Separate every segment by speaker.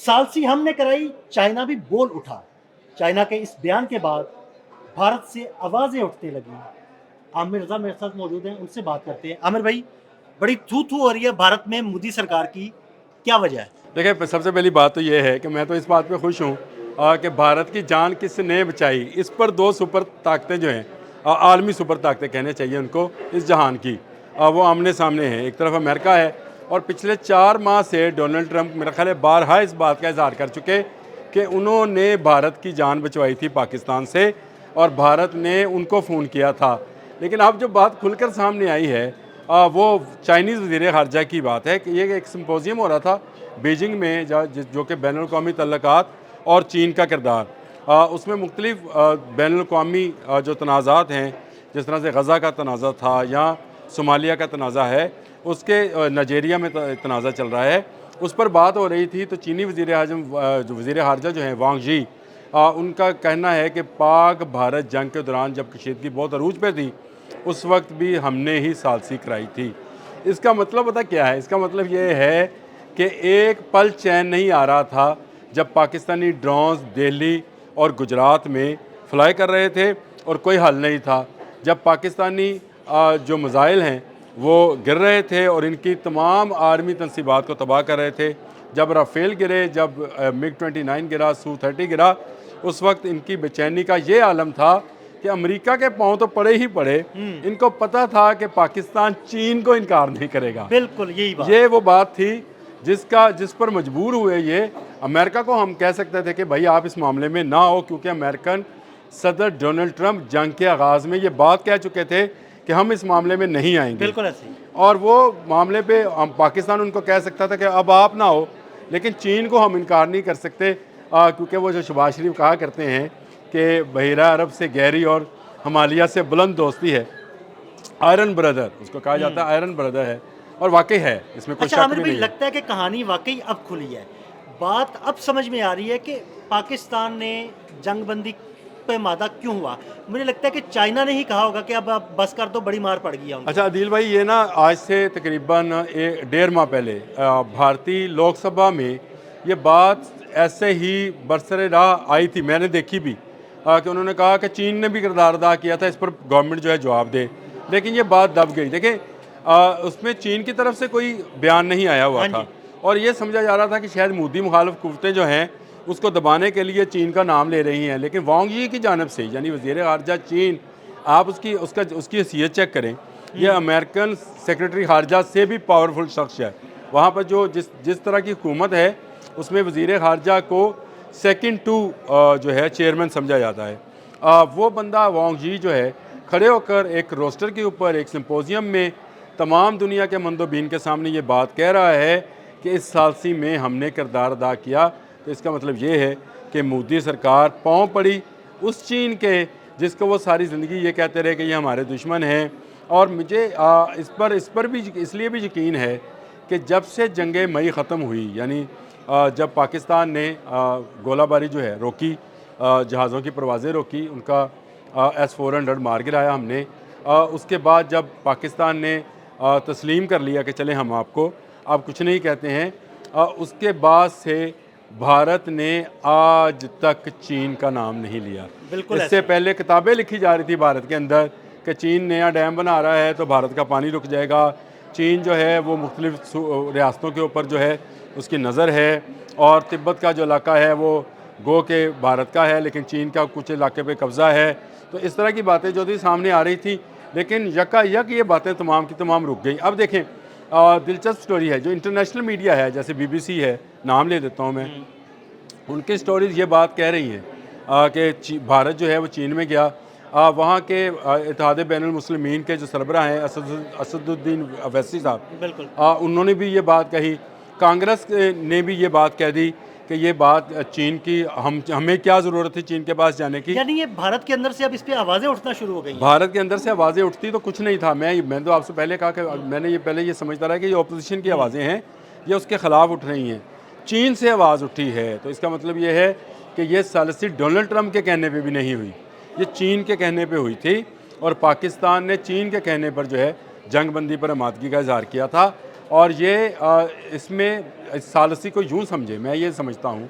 Speaker 1: सालसी हमने कराई, चाइना भी बोल उठा। चाइना के इस बयान के बाद भारत से आवाज़ें उठने लगीं। आमिर रज़ा मेरे साथ मौजूद हैं, उनसे बात करते हैं। आमिर भाई, बड़ी थू-थू हो रही है भारत में मोदी सरकार की, क्या वजह है?
Speaker 2: देखिए, सबसे पहली बात तो ये है कि मैं तो इस बात पे खुश हूँ कि भारत की जान किसने बचाई। इस पर दो सुपर ताकतें जो हैं, आलमी सुपर ताकतें कहने चाहिए उनको, इस जहान की, वो आमने सामने हैं। एक तरफ अमेरिका है और पिछले 4 माह से डोनाल्ड ट्रंप मेरा ख्याल है बारहा इस बात का इजहार कर चुके कि उन्होंने भारत की जान बचवाई थी पाकिस्तान से और भारत ने उनको फ़ोन किया था। लेकिन अब जो बात खुलकर सामने आई है, वो चाइनीज़ वज़ीर ख़ारजा की बात है कि ये एक सिम्पोजियम हो रहा था बीजिंग में, जो कि बैनुल अक़वामी तल्लुकात और चीन का किरदार, उसमें मुख्तलिफ़ बैनुल अक़वामी जो तनाज़ात हैं, जिस तरह से गज़ा का तनाज़ा था या सोमालिया का तनाज़ा है, उसके नाइजेरिया में तनाज़ा चल रहा है, उस पर बात हो रही थी। तो चीनी वज़ीर ख़ारजा जो हैं वांग यी, उनका कहना है कि पाक भारत जंग के दौरान जब कशीदगी बहुत अरूज पे थी, उस वक्त भी हमने ही सालसी कराई थी। इसका मतलब पता क्या है? इसका मतलब ये है कि एक पल चैन नहीं आ रहा था जब पाकिस्तानी ड्रोन्स दिल्ली और गुजरात में फ्लाई कर रहे थे और कोई हल नहीं था। जब पाकिस्तानी जो मिज़ाइल हैं वो गिर रहे थे और इनकी तमाम आर्मी तनसीबात को तबाह कर रहे थे। जब राफ़ेल गिरे, जब MiG-29 गिरा, Su-30 गिरा, उस वक्त इनकी बेचैनी का ये आलम था कि अमेरिका के पाँव तो पड़े ही पड़े। इनको पता था कि पाकिस्तान चीन को इनकार नहीं करेगा।
Speaker 1: बिल्कुल, यही बात।
Speaker 2: ये वो बात थी जिस पर मजबूर हुए ये। अमेरिका को हम कह सकते थे कि भाई आप इस मामले में ना हो, क्योंकि अमेरिकन सदर डोनाल्ड ट्रंप जंग के आगाज़ में ये बात कह चुके थे कि हम इस मामले में नहीं आएंगे।
Speaker 1: बिल्कुल ऐसे ही।
Speaker 2: और वो मामले पे पाकिस्तान उनको कह सकता था कि अब आप ना हो, लेकिन चीन को हम इनकार नहीं कर सकते, क्योंकि वो जो शहबाज शरीफ कहा करते हैं कि बहिरा अरब से गहरी और हिमालय से बुलंद दोस्ती है। आयरन ब्रदर उसको कहा जाता है, आयरन ब्रदर है, और वाकई है, इसमें कोई
Speaker 1: अच्छा
Speaker 2: शक
Speaker 1: आमिर
Speaker 2: भी
Speaker 1: भाई,
Speaker 2: नहीं है।
Speaker 1: लगता है कि कहानी वाकई अब खुली है। बात अब समझ में आ रही है कि पाकिस्तान ने जंगबंदी पे मादा क्यों हुआ। मुझे लगता है कि चाइना ने ही कहा होगा कि अब आप बस कर दो, बड़ी मार पड़ गई है उनको।
Speaker 2: अच्छा अदील भाई, ये ना आज से तकरीबन 1.5 माह पहले भारतीय लोकसभा में ये बात ऐसे ही बरसरे राह आई थी, मैंने देखी भी, कि उन्होंने कहा कि चीन ने भी किरदार अदा किया था, इस पर गवर्नमेंट जो है जवाब दे। लेकिन ये बात दब गई। देखें, उसमें चीन की तरफ से कोई बयान नहीं आया हुआ
Speaker 1: हाँ
Speaker 2: था
Speaker 1: जी।
Speaker 2: और ये समझा जा रहा था कि शायद मोदी मुखालिफ कुव्वतें जो हैं उसको दबाने के लिए चीन का नाम ले रही हैं। लेकिन वांग यी की जानब से, यानी वज़ीर ख़ारजा चीन, आप उसकी हैसियत चेक करें, ये अमेरिकन सेक्रेटरी ख़ारजा से भी पावरफुल शख्स है। वहाँ पर जो जिस तरह की हुकूमत है, उसमें वज़ीर ख़ारजा को सेकंड टू जो है चेयरमैन समझा जाता है। वो बंदा वांग यी जो है, खड़े होकर एक रोस्टर के ऊपर एक सिम्पोजियम में तमाम दुनिया के मंदोबीन के सामने ये बात कह रहा है कि इस सालसी में हमने किरदार अदा किया। तो इसका मतलब ये है कि मोदी सरकार पाँव पड़ी उस चीन के जिसको वो सारी ज़िंदगी ये कहते रहे कि ये हमारे दुश्मन हैं। और मुझे इस पर भी इसलिए भी यकीन है कि जब से जंग मई ख़त्म हुई, यानी जब पाकिस्तान ने गोलाबारी जो है रोकी, जहाज़ों की परवाज़ें रोकी, उनका S-400 मार गिराया हमने, उसके बाद जब पाकिस्तान ने तस्लीम कर लिया कि चलें हम आपको अब कुछ नहीं कहते हैं, उसके बाद से भारत ने आज तक चीन का नाम नहीं लिया।
Speaker 1: बिल्कुल
Speaker 2: इससे
Speaker 1: ऐसे।
Speaker 2: पहले किताबें लिखी जा रही थी भारत के अंदर कि चीन नया डैम बना रहा है तो भारत का पानी रुक जाएगा। चीन जो है वो मुख्तलिफ रियासतों के ऊपर जो है उसकी नज़र है, और तिब्बत का जो इलाका है वो गो के भारत का है, लेकिन चीन का कुछ इलाके पे कब्ज़ा है। तो इस तरह की बातें जो थी सामने आ रही थी, लेकिन यकायक ये बातें तमाम की तमाम रुक गई। अब देखें, दिलचस्प स्टोरी है जो इंटरनेशनल मीडिया है, जैसे BBC है, नाम ले देता हूँ मैं, उनकी स्टोरीज़ ये बात कह रही हैं कि भारत जो है वो चीन में गया। वहाँ के इत्तेहाद बैनुल मुस्लिमीन के जो सरबराह हैं असदुद्दीन अवैसी साहब,
Speaker 1: बिल्कुल।
Speaker 2: उन्होंने भी ये बात कही। कांग्रेस ने भी ये बात कह दी कि ये बात चीन की, हमें क्या ज़रूरत थी चीन के पास जाने की।
Speaker 1: यानी ये भारत के अंदर से अब इस पे आवाज़ें उठना शुरू हो गई हैं।
Speaker 2: भारत के अंदर से आवाज़ें उठती तो कुछ नहीं था। मैं तो आपसे पहले कहा कि मैंने ये पहले ये समझता रहा कि ये अपोजिशन की आवाज़ें हैं, ये उसके ख़िलाफ़ उठ रही हैं। चीन से आवाज़ उठी है, तो इसका मतलब ये है कि ये सालिसी डोनाल्ड ट्रंप के कहने पे भी नहीं हुई, ये चीन के कहने पे हुई थी। और पाकिस्तान ने चीन के कहने पर जो है जंगबंदी पर आमादगी का इजहार किया था। और ये इसमें सालसी को यूँ समझे, मैं ये समझता हूँ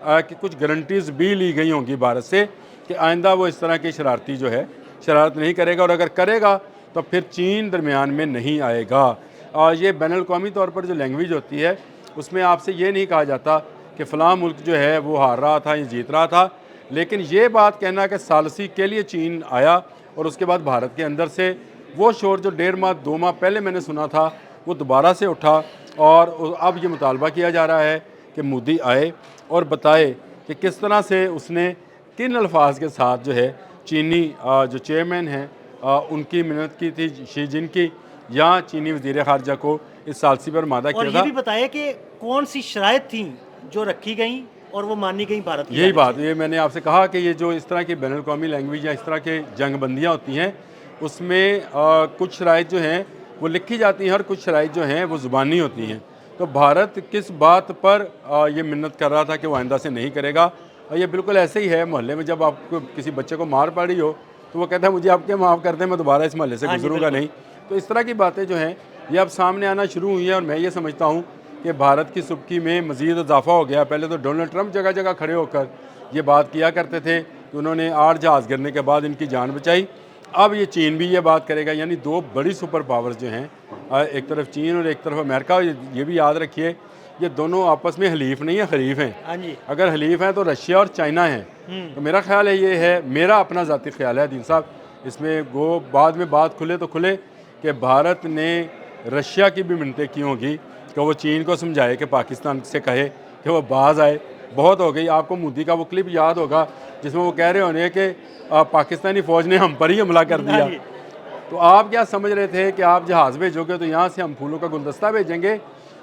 Speaker 2: कि कुछ गारंटीज़ भी ली गई होंगी भारत से कि आइंदा वो इस तरह की शरारती जो है शरारत नहीं करेगा, और अगर करेगा तो फिर चीन दरमियान में नहीं आएगा। ये बैनुल-अक़वामी तौर पर जो लैंग्वेज होती है उसमें आपसे ये नहीं कहा जाता कि फ़लाँ मुल्क जो है वो हार रहा था या जीत रहा था, लेकिन ये बात कहना कि सालसी के लिए चीन आया और उसके बाद भारत के अंदर से वो शोर जो 1.5 माह 2 माह पहले मैंने सुना था वो दोबारा से उठा, और अब ये मुतालबा किया जा रहा है कि मोदी आए और बताए कि किस तरह से उसने किन अल्फाज के साथ जो है चीनी जो चेयरमैन हैं उनकी मिन्नत की थी शी जिन की, या चीनी वज़ीर ख़ारजा को इस सालसी पर मादा
Speaker 1: और
Speaker 2: किया
Speaker 1: ये
Speaker 2: था।
Speaker 1: भी बताया कि कौन सी शराइत थी जो रखी गई और वो मानी गई भारत की
Speaker 2: यही
Speaker 1: जानिब
Speaker 2: बात, ये मैंने आपसे कहा कि ये जो इस तरह की बैनुल-अक़वामी लैंग्वेज या इस तरह के जंगबंदियाँ होती हैं उसमें कुछ शराइत जो हैं वो लिखी जाती हैं और कुछ शराइत जो हैं वो ज़ुबानी होती हैं। तो भारत किस बात पर ये मिन्नत कर रहा था कि वो आइंदा से नहीं करेगा, और ये बिल्कुल ऐसे ही है मोहल्ले में जब आपको किसी बच्चे को मार पड़ी हो तो वो कहता है मुझे आपके माफ़ कर दें, मैं दोबारा इस मोहल्ले से
Speaker 1: हाँ जी,
Speaker 2: गुजरूँगा
Speaker 1: बिल्कुल।
Speaker 2: नहीं। तो इस तरह की बातें जो हैं ये अब सामने आना शुरू हुई हैं, और मैं ये समझता हूँ कि भारत की सुबकी में मज़ीद इजाफा हो गया। पहले तो डोनाल्ड ट्रंप जगह जगह खड़े होकर ये बात किया करते थे कि उन्होंने 8 जहाज़ गिरने के बाद इनकी जान बचाई। अब ये चीन भी ये बात करेगा, यानी 2 बड़ी सुपर पावर्स जो हैं एक तरफ चीन और एक तरफ अमेरिका। ये भी याद रखिए ये दोनों आपस में हलीफ नहीं है, खलीफ हैं।
Speaker 1: हाँ जी।
Speaker 2: अगर हलीफ हैं तो रशिया और चाइना हैं। तो मेरा ख्याल है ये है, मेरा अपना ज़ाती ख्याल है दीन साहब, इसमें वो बाद में बात खुले तो खुले कि भारत ने रशिया की भी मिन्नतें की होंगी कि वो चीन को समझाए कि पाकिस्तान से कहे कि वो बाज आए। बहुत हो गई। आपको मोदी का वो क्लिप याद होगा जिसमें वो कह रहे होंगे कि पाकिस्तानी फ़ौज ने हम पर ही हमला कर दिया।
Speaker 1: हाँ जी।
Speaker 2: तो आप क्या समझ रहे थे कि आप जहाज़ भेजोगे तो यहाँ से हम फूलों का गुलदस्ता भेजेंगे?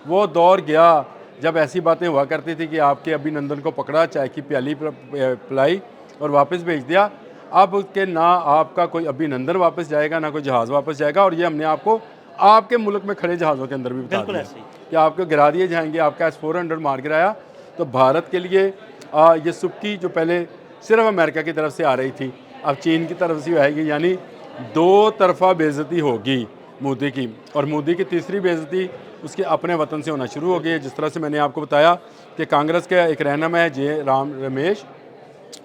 Speaker 2: वो दौर गया जब ऐसी बातें हुआ करती थी कि आपके अभिनंदन को पकड़ा, चाय की प्याली पिलाई और वापस भेज दिया। अब के ना आपका कोई अभिनंदन वापस जाएगा, ना कोई जहाज़ वापस जाएगा, और ये हमने आपको आपके मुल्क में खड़े जहाज़ों के अंदर भी बता
Speaker 1: बिल्कुल
Speaker 2: दिया
Speaker 1: ऐसे ही।
Speaker 2: कि आपको गिरा दिए जाएंगे। आपका S-400 मार गिराया। तो भारत के लिए ये सुबकी जो पहले सिर्फ अमेरिका की तरफ से आ रही थी अब चीन की तरफ से आएगी, यानी 2 तरफ़ा बेइज्जती होगी मोदी की, और मोदी की तीसरी बेइज्जती उसके अपने वतन से होना शुरू हो गई है। जिस तरह से मैंने आपको बताया कि कांग्रेस के एक रहनुमा है जे राम रमेश,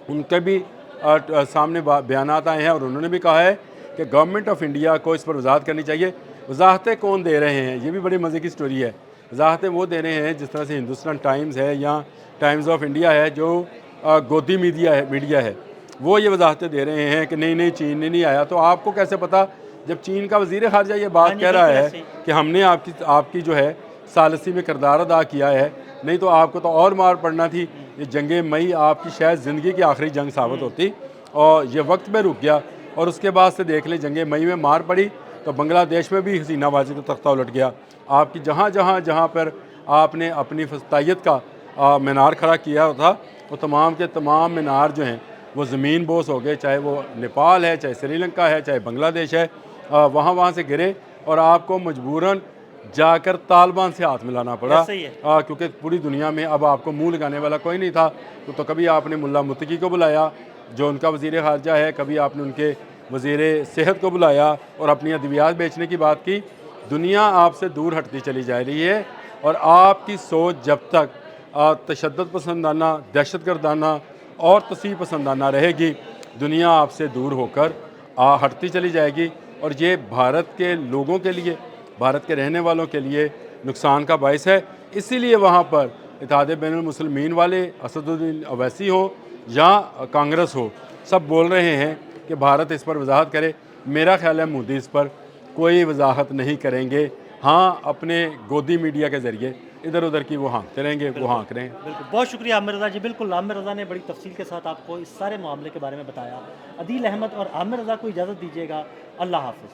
Speaker 2: उनके भी सामने बयानात आए हैं और उन्होंने भी कहा है कि गवर्नमेंट ऑफ इंडिया को इस पर वजाहत करनी चाहिए। वजाहतें कौन दे रहे हैं, ये भी बड़ी मज़े की स्टोरी है। वजाहतें वो दे रहे हैं जिस तरह से हिंदुस्तान टाइम्स है या टाइम्स ऑफ इंडिया है, जो गोदी मीडिया है, वो ये वजाहतें दे रहे हैं कि नहीं नहीं चीन ने नहीं आया। तो आपको कैसे पता जब चीन का वज़ीर ख़ारजा ये बात
Speaker 1: हाँ जी,
Speaker 2: कह रहा
Speaker 1: बिल्कुल
Speaker 2: है
Speaker 1: ऐसे ही।
Speaker 2: कि हमने आपकी जो है सालसी में किरदार अदा किया है, नहीं तो आपको तो और मार पड़ना थी। ये जंग मई आपकी शायद ज़िंदगी की आखिरी जंग साबित होती, और ये वक्त पे रुक गया। और उसके बाद से देख लें, जंग मई में मार पड़ी तो बांग्लादेश में भी हसीना बाजी का तख्ता उलट गया। आपकी जहाँ पर आपने अपनी फस्तायत का मीनार खड़ा किया था, वो तमाम के तमाम मीनार जो हैं वो ज़मीन बोस हो गए, चाहे वो नेपाल है, चाहे श्रीलंका है, चाहे बांग्लादेश है। वहाँ से गिरे और आपको मजबूरन जाकर तालिबान से हाथ मिलाना पड़ा,
Speaker 1: ऐसा ही है।
Speaker 2: क्योंकि पूरी दुनिया में अब आपको मुंह लगाने वाला कोई नहीं था। तो कभी आपने मुल्ला मुत्तकी को बुलाया जो उनका वज़ीर ख़ारजा है, कभी आपने उनके वज़ीर सेहत को बुलाया और अपनी अद्वियात बेचने की बात की। दुनिया आपसे दूर हटती चली जा रही है, और आपकी सोच जब तक तशद्दुद पसंदाना, दहशत गर्दाना और तसीह पसंदाना रहेगी, दुनिया आपसे दूर होकर हटती चली जाएगी। और ये भारत के लोगों के लिए, भारत के रहने वालों के लिए नुकसान का बायस है। इसीलिए वहाँ पर इत्तेहाद बैनुल मुस्लिमीन वाले असदुद्दीन अवैसी हो या कांग्रेस हो, सब बोल रहे हैं कि भारत इस पर वजाहत करे। मेरा ख्याल है मोदी इस पर कोई वजाहत नहीं करेंगे। हाँ, अपने गोदी मीडिया के ज़रिए इधर उधर की वो हाँकते रहेंगे, वो हाँक रहे हैं।
Speaker 1: बिल्कुल, बहुत शुक्रिया आमिर रज़ा जी। बिल्कुल, आमिर रज़ा ने बड़ी तफसील के साथ आपको इस सारे मामले के बारे में बताया। अदील अहमद और आमिर रज़ा को इजाज़त दीजिएगा। अल्लाह हाफ़िज़।